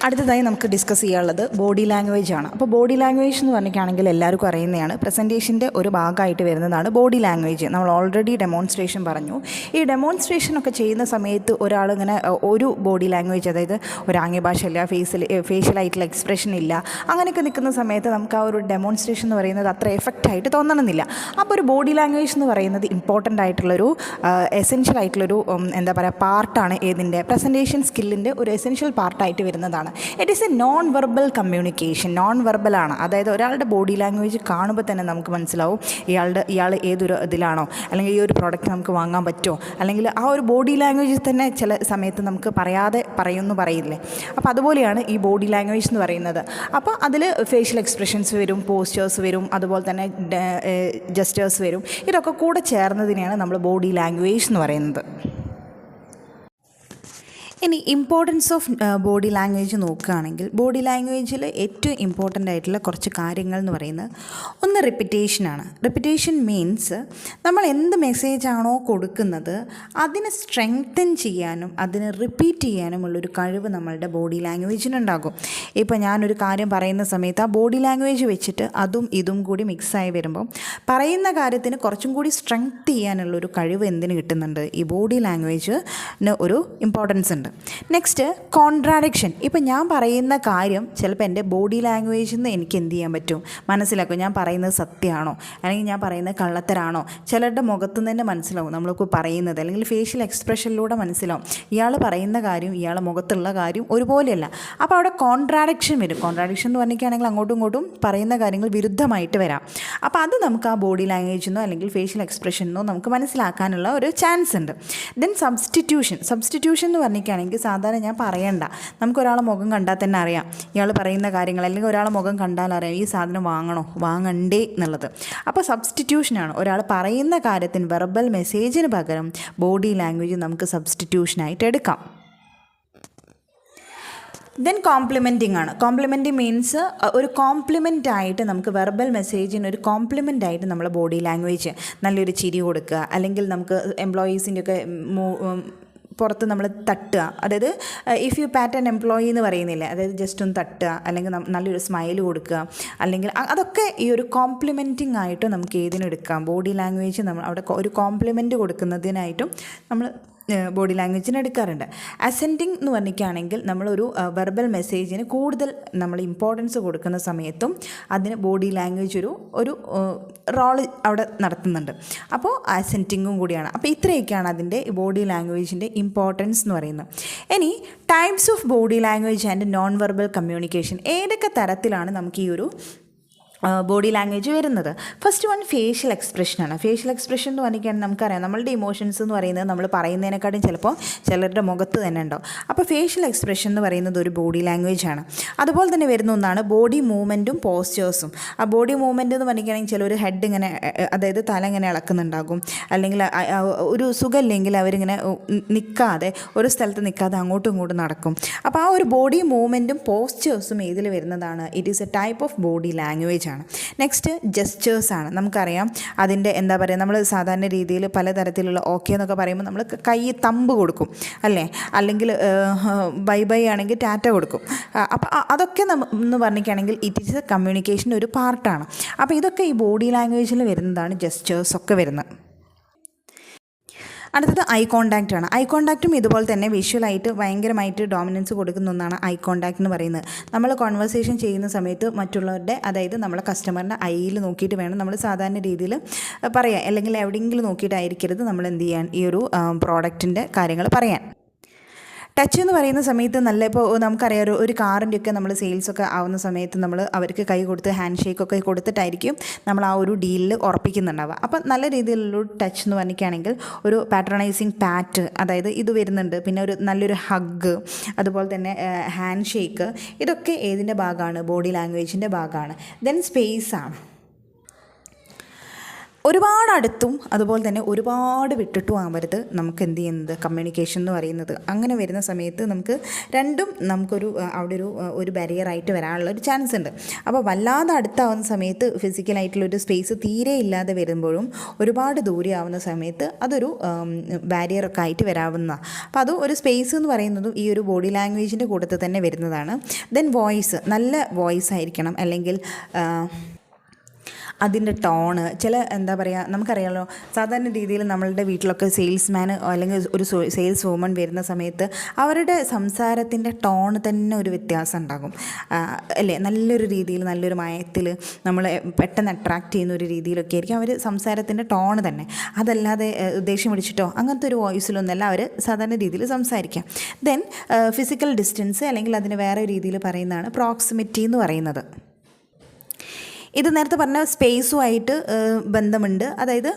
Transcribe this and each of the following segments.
അടുത്തതായി നമുക്ക് ഡിസ്കസ് ചെയ്യാനുള്ളത് ബോഡി ലാംഗ്വേജ് ആണ്. അപ്പോൾ ബോഡി ലാംഗ്വേജ് എന്ന് പറഞ്ഞിട്ടാണെങ്കിൽ എല്ലാവർക്കും അറിയുന്നതാണ്. പ്രസൻറ്റേഷൻ്റെ ഒരു ഭാഗമായിട്ട് വരുന്നതാണ് ബോഡി ലാംഗ്വേജ്. നമ്മൾ ഓൾറെഡി ഡെമോൺസ്ട്രേഷൻ പറഞ്ഞു. ഈ ഡെമോൺസ്ട്രേഷനൊക്കെ ചെയ്യുന്ന സമയത്ത് ഒരാളിങ്ങനെ ഒരു ബോഡി ലാംഗ്വേജ്, അതായത് ഒരു ആംഗ്യഭാഷയില്ല, ഫേഷ്യലായിട്ടുള്ള എക്സ്പ്രഷൻ ഇല്ല, അങ്ങനെയൊക്കെ നിൽക്കുന്ന സമയത്ത് നമുക്ക് ആ ഒരു ഡെമോൺസ്ട്രേഷൻ എന്ന് പറയുന്നത് അത്ര എഫക്റ്റായിട്ട് തോന്നണമെന്നില്ല. അപ്പോൾ ഒരു ബോഡി ലാംഗ്വേജ് എന്ന് പറയുന്നത് ഇമ്പോർട്ടൻ്റ് ആയിട്ടുള്ളൊരു എസെൻഷ്യൽ ആയിട്ടുള്ളൊരു എന്താ പറയുക പാർട്ടാണ്. ഏതിൻ്റെ പ്രസൻറ്റേഷൻ സ്കില്ലിൻ്റെ ഒരു എസെൻഷ്യൽ പാർട്ടായിട്ട് വരുന്നതാണ്. It is a non verbal communication. Non വെർബലാണ്, അതായത് ഒരാളുടെ ബോഡി ലാംഗ്വേജ് കാണുമ്പോൾ തന്നെ നമുക്ക് മനസ്സിലാവും ഇയാൾ ഏതൊരു ഇതിലാണോ, അല്ലെങ്കിൽ ഈ ഒരു പ്രോഡക്റ്റ് നമുക്ക് വാങ്ങാൻ പറ്റുമോ, അല്ലെങ്കിൽ ആ ഒരു ബോഡി ലാംഗ്വേജിൽ തന്നെ ചില സമയത്ത് നമുക്ക് പറയാതെ പറയില്ലേ. അപ്പോൾ അതുപോലെയാണ് ഈ ബോഡി ലാംഗ്വേജ് എന്ന് പറയുന്നത്. അപ്പോൾ അതിൽ ഫേഷ്യൽ എക്സ്പ്രഷൻസ് വരും, പോസ്റ്റേഴ്സ് വരും, അതുപോലെ തന്നെ ജസ്റ്റേഴ്സ് വരും. ഇതൊക്കെ കൂടെ ചേർന്നതിനെയാണ് നമ്മൾ ബോഡി ലാംഗ്വേജ് എന്ന് പറയുന്നത്. ഇനി ഇമ്പോർട്ടൻസ് ഓഫ് ബോഡി ലാംഗ്വേജ് നോക്കുകയാണെങ്കിൽ ബോഡി ലാംഗ്വേജിൽ ഏറ്റവും ഇമ്പോർട്ടൻ്റ് ആയിട്ടുള്ള കുറച്ച് കാര്യങ്ങൾ എന്ന് പറയുന്നത് ഒന്ന് റിപ്പിറ്റേഷനാണ്. റിപ്പിറ്റേഷൻ മീൻസ് നമ്മൾ എന്ത് മെസ്സേജാണോ കൊടുക്കുന്നത് അതിനെ സ്ട്രെങ്തൻ ചെയ്യാനും അതിനെ റിപ്പീറ്റ് ചെയ്യാനുമുള്ളൊരു കഴിവ് നമ്മളുടെ ബോഡി ലാംഗ്വേജിനുണ്ടാകും. ഇപ്പോൾ ഞാനൊരു കാര്യം പറയുന്ന സമയത്ത് ആ ബോഡി ലാംഗ്വേജ് വെച്ചിട്ട് അതും ഇതും കൂടി മിക്സായി വരുമ്പോൾ പറയുന്ന കാര്യത്തിന് കുറച്ചും കൂടി സ്ട്രെങ്ത് ചെയ്യാനുള്ളൊരു കഴിവ് എന്തിന് കിട്ടുന്നുണ്ട്? ഈ ബോഡി ലാംഗ്വേജിന് ഒരു ഇമ്പോർട്ടൻസ് ഉണ്ട്. Next contradiction. ഇപ്പം ഞാൻ പറയുന്ന കാര്യം ചിലപ്പോൾ എൻ്റെ ബോഡി ലാംഗ്വേജിൽ നിന്ന് എനിക്ക് എന്ത് ചെയ്യാൻ പറ്റും, മനസ്സിലാക്കും. ഞാൻ പറയുന്നത് സത്യമാണോ അല്ലെങ്കിൽ ഞാൻ പറയുന്നത് കള്ളത്തരാണോ. ചിലരുടെ മുഖത്തു നിന്ന് തന്നെ മനസ്സിലാവും നമ്മൾക്ക് പറയുന്നത്, അല്ലെങ്കിൽ ഫേഷ്യൽ എക്സ്പ്രഷനിലൂടെ മനസ്സിലാവും ഇയാൾ പറയുന്ന കാര്യം ഇയാളുടെ മുഖത്തുള്ള കാര്യം ഒരുപോലെയല്ല. അപ്പോൾ അവിടെ കോൺട്രാഡിക്ഷൻ വരും. കോൺട്രാഡിക്ഷൻ എന്ന് പറഞ്ഞിട്ടാണെങ്കിൽ അങ്ങോട്ടും ഇങ്ങോട്ടും പറയുന്ന കാര്യങ്ങൾ വിരുദ്ധമായിട്ട് വരാം. അപ്പോൾ അത് നമുക്ക് ആ ബോഡി ലാംഗ്വേജിൽ നിന്നോ അല്ലെങ്കിൽ ഫേഷ്യൽ എക്സ്പ്രഷനിൽ നിന്നോ നമുക്ക് മനസ്സിലാക്കാനുള്ള ഒരു ചാൻസ് ഉണ്ട്. ദെൻ സബ്സ്റ്റിറ്റ്യൂഷൻ എന്ന് പറഞ്ഞിട്ടാണെങ്കിൽ സാധാരണ ഞാൻ പറയണ്ട, നമുക്കൊരാളെ മുഖം കണ്ടാൽ തന്നെ അറിയാം ഇയാൾ പറയുന്ന കാര്യങ്ങൾ, അല്ലെങ്കിൽ ഒരാളെ മുഖം കണ്ടാൽ അറിയാം ഈ സാധനം വാങ്ങണോ വാങ്ങണ്ടേ എന്നുള്ളത്. അപ്പോൾ സബ്സ്റ്റിറ്റ്യൂഷനാണ്. ഒരാൾ പറയുന്ന കാര്യത്തിന് വെർബൽ മെസ്സേജിന് പകരം ബോഡി ലാംഗ്വേജ് നമുക്ക് സബ്സ്റ്റിറ്റ്യൂഷനായിട്ട് എടുക്കാം. ദെൻ കോംപ്ലിമെൻറ്റിംഗ് ആണ്. കോംപ്ലിമെൻറ്റിംഗ് മീൻസ് ഒരു കോംപ്ലിമെൻ്റ് ആയിട്ട് നമുക്ക് വെർബൽ മെസ്സേജിന് ഒരു കോംപ്ലിമെൻ്റ് ആയിട്ട് നമ്മൾ ബോഡി ലാംഗ്വേജ് നല്ലൊരു ചിരി കൊടുക്കുക, അല്ലെങ്കിൽ നമുക്ക് എംപ്ലോയീസിൻ്റെയൊക്കെ പുറത്ത് നമ്മൾ തട്ടുക, അതായത് if you PAT an employee എന്ന് പറയുന്നില്ലേ, അതായത് ജസ്റ്റ് ഒന്ന് തട്ടുക, അല്ലെങ്കിൽ നല്ലൊരു സ്മൈൽ കൊടുക്കുക, അല്ലെങ്കിൽ അതൊക്കെ ഈ ഒരു കോംപ്ലിമെൻറ്റിംഗ് ആയിട്ട് നമുക്ക് ഏതിനെടുക്കാം. ബോഡി ലാംഗ്വേജ് നമ്മൾ അവിടെ ഒരു കോംപ്ലിമെൻറ്റ് കൊടുക്കുന്നതിനായിട്ടും നമ്മൾ ബോഡി ലാംഗ്വേജിന് എടുക്കാറുണ്ട്. അസെൻഡിങ് എന്ന് പറഞ്ഞിട്ടാണെങ്കിൽ നമ്മളൊരു വെർബൽ മെസ്സേജിന് കൂടുതൽ നമ്മൾ ഇമ്പോർട്ടൻസ് കൊടുക്കുന്ന സമയത്തും അതിന് ബോഡി ലാംഗ്വേജ് ഒരു റോള് അവിടെ നടത്തുന്നുണ്ട്. അപ്പോൾ അസെൻഡിങ്ങും കൂടിയാണ്. അപ്പോൾ ഇത്രയൊക്കെയാണ് അതിൻ്റെ ബോഡി ലാംഗ്വേജിൻ്റെ ഇമ്പോർട്ടൻസ് എന്ന് പറയുന്നത്. ഇനി types of body language and non verbal communication. ഏതൊക്കെ തരത്തിലാണ് നമുക്ക് ഈ ഒരു ബോഡി ലാംഗ്വേജ് വരുന്നത്? ഫസ്റ്റ് വൺ ഫേഷ്യൽ എക്സ്പ്രഷനാണ്. ഫേഷ്യൽ എക്സ്പ്രഷൻ എന്ന് പറഞ്ഞിട്ടാണെങ്കിൽ നമുക്കറിയാം നമ്മളുടെ ഇമോഷൻസ് എന്ന് പറയുന്നത് നമ്മൾ പറയുന്നതിനെക്കാട്ടും ചിലപ്പോൾ ചിലരുടെ മുഖത്ത് തന്നെ ഉണ്ടാവും. അപ്പോൾ ഫേഷ്യൽ എക്സ്പ്രഷൻ എന്ന് പറയുന്നത് ഒരു ബോഡി ലാംഗ്വേജ് ആണ്. അതുപോലെ തന്നെ വരുന്ന ഒന്നാണ് ബോഡി മൂവ്മെൻറ്റും പോസ്റ്റേഴ്സും. ആ ബോഡി മൂവ്മെൻറ്റ് എന്ന് പറഞ്ഞിട്ടാണെങ്കിൽ ചിലർ ഹെഡ് ഇങ്ങനെ, അതായത് തല ഇങ്ങനെ ഇളക്കുന്നുണ്ടാകും, അല്ലെങ്കിൽ ഒരു സുഖമില്ലെങ്കിൽ അവരിങ്ങനെ നിൽക്കാതെ, ഒരു സ്ഥലത്ത് നിൽക്കാതെ അങ്ങോട്ടും ഇങ്ങോട്ടും നടക്കും. അപ്പോൾ ആ ഒരു ബോഡി മൂവ്മെൻറ്റും പോസ്റ്റേഴ്സും ഇതിൽ വരുന്നതാണ്. It is A type of body language ആണ്. നെക്സ്റ്റ് ജസ്റ്റേഴ്സ് ആണ്. നമുക്കറിയാം അതിൻ്റെ എന്താ പറയുക, നമ്മൾ സാധാരണ രീതിയിൽ പലതരത്തിലുള്ള ഓക്കെ എന്നൊക്കെ പറയുമ്പോൾ നമ്മൾ കൈ തമ്പ് കൊടുക്കും അല്ലേ, അല്ലെങ്കിൽ ബൈ ആണെങ്കിൽ ടാറ്റ കൊടുക്കും. അപ്പോൾ അതൊക്കെ എന്ന് പറഞ്ഞിട്ടാണെങ്കിൽ ഇറ്റ് ഈസ് എ കമ്മ്യൂണിക്കേഷൻ്റെ ഒരു പാർട്ടാണ്. അപ്പോൾ ഇതൊക്കെ ഈ ബോഡി ലാംഗ്വേജിൽ വരുന്നതാണ് ജസ്റ്റേഴ്സ് ഒക്കെ വരുന്നത്. അടുത്തത് ഐ കോണ്ടാക്റ്റ് ആണ്. ഐ കോണ്ടാക്റ്റും ഇതുപോലെ തന്നെ വിഷ്വലായിട്ട് ഭയങ്കരമായിട്ട് ഡോമിനൻസ് കൊടുക്കുന്ന ഒന്നാണ് ഐ കോണ്ടാക്റ്റ് എന്ന് പറയുന്നത്. നമ്മൾ കോൺവെർസേഷൻ ചെയ്യുന്ന സമയത്ത് മറ്റുള്ളവരുടെ, അതായത് നമ്മളെ കസ്റ്റമറിൻ്റെ ഐയിൽ നോക്കിയിട്ട് വേണം നമ്മൾ സാധാരണ രീതിയിൽ പറയാം, അല്ലെങ്കിൽ എവിടെയെങ്കിലും നോക്കിയിട്ടായിരിക്കരുത് നമ്മൾ എന്ത് ചെയ്യാൻ ഈ ഒരു പ്രോഡക്റ്റിൻ്റെ കാര്യങ്ങൾ പറയാൻ. ടച്ച് എന്ന് പറയുന്ന സമയത്ത് നല്ല, ഇപ്പോൾ നമുക്കറിയാം ഒരു കാറിൻ്റെയൊക്കെ നമ്മൾ സെയിൽസൊക്കെ ആവുന്ന സമയത്ത് നമ്മൾ അവർക്ക് കൈ കൊടുത്ത് ഹാൻഡ് ഷേക്കൊക്കെ കൊടുത്തിട്ടായിരിക്കും നമ്മൾ ആ ഒരു ഡീലിൽ ഉറപ്പിക്കുന്നുണ്ടാവുക. അപ്പം നല്ല രീതിയിലുള്ളൊരു ടച്ച് എന്ന് പറഞ്ഞിട്ടാണെങ്കിൽ ഒരു പാട്രണൈസിങ് പാറ്റ്, അതായത് ഇത് വരുന്നുണ്ട്. പിന്നെ ഒരു നല്ലൊരു ഹഗ്, അതുപോലെ തന്നെ ഹാൻഡ് ഷേക്ക്, ഇതൊക്കെ ഏതിൻ്റെ ഭാഗമാണ്? ബോഡി ലാംഗ്വേജിൻ്റെ ഭാഗമാണ്. ദെൻ സ്പേസ് ആണ്. ഒരുപാട് അടുത്തും അതുപോലെ തന്നെ ഒരുപാട് വിട്ടിട്ടും ആവരുത് നമുക്ക് എന്ത് ചെയ്യുന്നത് കമ്മ്യൂണിക്കേഷൻ എന്ന് പറയുന്നത്. അങ്ങനെ വരുന്ന സമയത്ത് നമുക്ക് രണ്ടും നമുക്കൊരു അവിടെ ഒരു ബാരിയറായിട്ട് വരാനുള്ള ഒരു ചാൻസ് ഉണ്ട്. അപ്പോൾ വല്ലാതെ അടുത്താവുന്ന സമയത്ത് ഫിസിക്കലായിട്ടുള്ളൊരു സ്പേസ് തീരെ ഇല്ലാതെ വരുമ്പോഴും ഒരുപാട് ദൂരെയാവുന്ന സമയത്ത് അതൊരു ബാരിയറൊക്കെ ആയിട്ട് വരാവുന്ന. അപ്പോൾ അത് ഒരു സ്പേസ് എന്ന് പറയുന്നതും ഈ ഒരു ബോഡി ലാംഗ്വേജിൻ്റെ കൂട്ടത്തിൽ തന്നെ വരുന്നതാണ്. ദെൻ വോയിസ്, നല്ല വോയിസ് ആയിരിക്കണം. അല്ലെങ്കിൽ അതിൻ്റെ ടോണ്, ചില എന്താ പറയുക, നമുക്കറിയാമല്ലോ സാധാരണ രീതിയിൽ നമ്മളുടെ വീട്ടിലൊക്കെ സെയിൽസ്മാൻ അല്ലെങ്കിൽ ഒരു സെയിൽസ് വുമൺ വരുന്ന സമയത്ത് അവരുടെ സംസാരത്തിൻ്റെ ടോണ് തന്നെ ഒരു വ്യത്യാസം ഉണ്ടാകും അല്ലേ. നല്ലൊരു രീതിയിൽ നല്ലൊരു മയത്തിൽ നമ്മളെ പെട്ടെന്ന് അട്രാക്റ്റ് ചെയ്യുന്ന ഒരു രീതിയിലൊക്കെ ആയിരിക്കും അവർ സംസാരത്തിൻ്റെ ടോണ് തന്നെ. അതല്ലാതെ ദേഷ്യം പിടിച്ചിട്ടോ അങ്ങനത്തെ ഒരു വോയിസിലൊന്നല്ല അവർ സാധാരണ രീതിയിൽ സംസാരിക്കാം. ദെൻ ഫിസിക്കൽ ഡിസ്റ്റൻസ്, അല്ലെങ്കിൽ അതിന് വേറെ രീതിയിൽ പറയുന്നതാണ് പ്രോക്സിമിറ്റി എന്ന് പറയുന്നത്. ഇത് നേരത്തെ പറഞ്ഞ സ്പേസുമായിട്ട് ബന്ധമുണ്ട്. അതായത്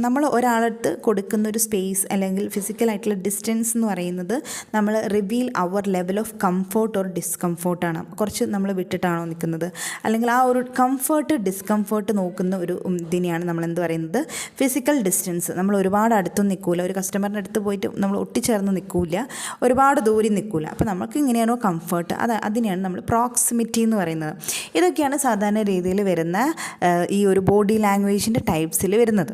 നമ്മൾ ഒരാളടുത്ത് കൊടുക്കുന്ന ഒരു സ്പേസ് അല്ലെങ്കിൽ ഫിസിക്കലായിട്ടുള്ള ഡിസ്റ്റൻസ് എന്ന് പറയുന്നത് നമ്മൾ reveal our level of comfort or ഡിസ്കംഫോർട്ടാണ്. കുറച്ച് നമ്മൾ വിട്ടിട്ടാണോ നിൽക്കുന്നത്, അല്ലെങ്കിൽ ആ ഒരു കംഫർട്ട് ഡിസ്കംഫർട്ട് നോക്കുന്ന ഒരു ഇതിനെയാണ് നമ്മൾ എന്ത് പറയുന്നത്, ഫിസിക്കൽ ഡിസ്റ്റൻസ്. നമ്മൾ ഒരുപാട് അടുത്തും നിൽക്കില്ല, ഒരു കസ്റ്റമറിൻ്റെ അടുത്ത് പോയിട്ട് നമ്മൾ ഒട്ടിച്ചേർന്ന് നിൽക്കില്ല, ഒരുപാട് ദൂരം നിൽക്കില്ല. അപ്പോൾ നമുക്ക് ഇങ്ങനെയാണോ കംഫർട്ട്, അതിനെയാണ് നമ്മൾ പ്രോക്സിമിറ്റി എന്ന് പറയുന്നത്. ഇതൊക്കെയാണ് സാധാരണ രീതിയിൽ വരുന്ന ഈ ഒരു ബോഡി ലാംഗ്വേജിൻ്റെ ടൈപ്സിൽ വരുന്നത്.